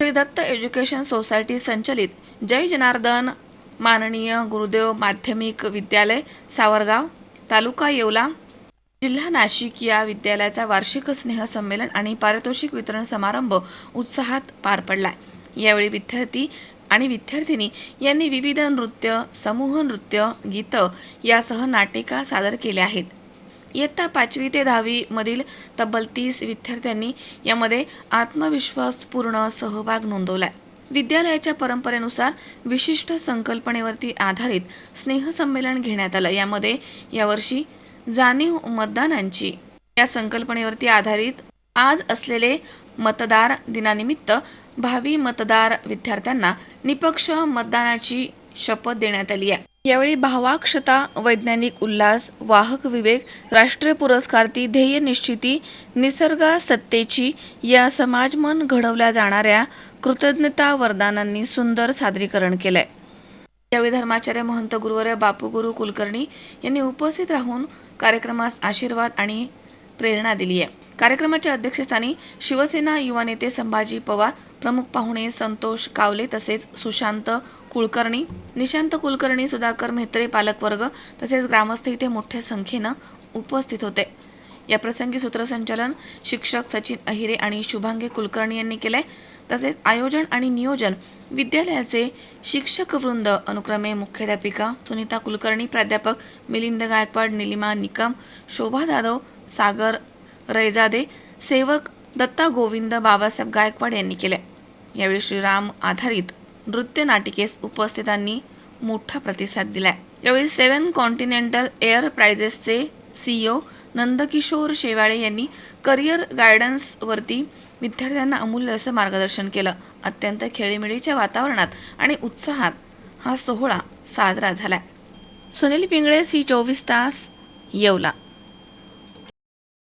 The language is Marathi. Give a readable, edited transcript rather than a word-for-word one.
श्री दत्त एज्युकेशन सोसायटी संचलित जय जनार्दन माननीय गुरुदेव माध्यमिक विद्यालय सावरगाव तालुका येवला जिल्हा नाशिक या विद्यालयाचा वार्षिक स्नेहसंमेलन आणि पारितोषिक वितरण समारंभ उत्साहात पार पडला। यावेळी विद्यार्थी आणि विद्यार्थिनी यांनी विविध नृत्य, समूह नृत्य, गीतं यासह नाटिका सादर केल्या आहेत। इयत्ता 5वी ते 10वी मधील तब्बल 30 विद्यार्थ्यांनी यामध्ये आत्मविश्वासपूर्ण सहभाग नोंदवलाय। विद्यालयाच्या परंपरेनुसार विशिष्ट संकल्पनेवरती आधारित स्नेहसंमेलन घेण्यात आलं। यामध्ये यावर्षी जाणीव मतदानांची या संकल्पनेवरती आधारित आज असलेले मतदार दिनानिमित्त भावी मतदार विद्यार्थ्यांना निपक्ष मतदानाची शपथ देण्यात आली आहे। यावेळी भावाक्षता, वैज्ञानिक उल्हास, वाहक विवेक, राष्ट्रीय पुरस्कारती, ध्येय निश्चिती, निसर्गासत्तेची या समाजमन घडवल्या जाणाऱ्या कृतज्ञता वरदानांनी सुंदर सादरीकरण केलंय। यावेळी धर्माचार्य महंत गुरुवर्य बापूगुरु कुलकर्णी यांनी उपस्थित राहून कार्यक्रमास आशीर्वाद आणि प्रेरणा दिली आहे। कार्यक्रमाच्या अध्यक्षस्थानी शिवसेना युवा नेते संभाजी पवार, प्रमुख पाहुणे संतोष कावले तसेच सुशांत कुलकर्णी, निशांत कुलकर्णी, सुधाकर म्हेत्रे, पालकवर्ग तसेच ग्रामस्थ इथे मोठ्या संख्येनं उपस्थित होते। या प्रसंगी सूत्रसंचालन शिक्षक सचिन अहिरे आणि शुभांगी कुलकर्णी यांनी केले। तसेच आयोजन आणि नियोजन विद्यालयाचे शिक्षक वृंद अनुक्रमे मुख्याध्यापिका सुनीता कुलकर्णी, प्राध्यापक मिलिंद गायकवाड, निलिमा निकम, शोभा जाधव, सागर रैजादे, सेवक दत्ता गोविंद बाबासाहेब गायकवाड यांनी केले। यावेळी श्रीराम आधारित नृत्य नाटिकेस उपस्थितांनी मोठा प्रतिसाद दिलाय। यावेळी 7 कॉन्टिनेंटल एअर प्राइजेसचे CEO नंदकिशोर शेवाळे यांनी करिअर गायडन्स वरती विद्यार्थ्यांना अमूल्य असं मार्गदर्शन केलं। अत्यंत खेळीमेळीच्या वातावरणात आणि उत्साहात हा सोहळा साजरा झालाय। सुनील पिंगळे, C24 तास, येवला।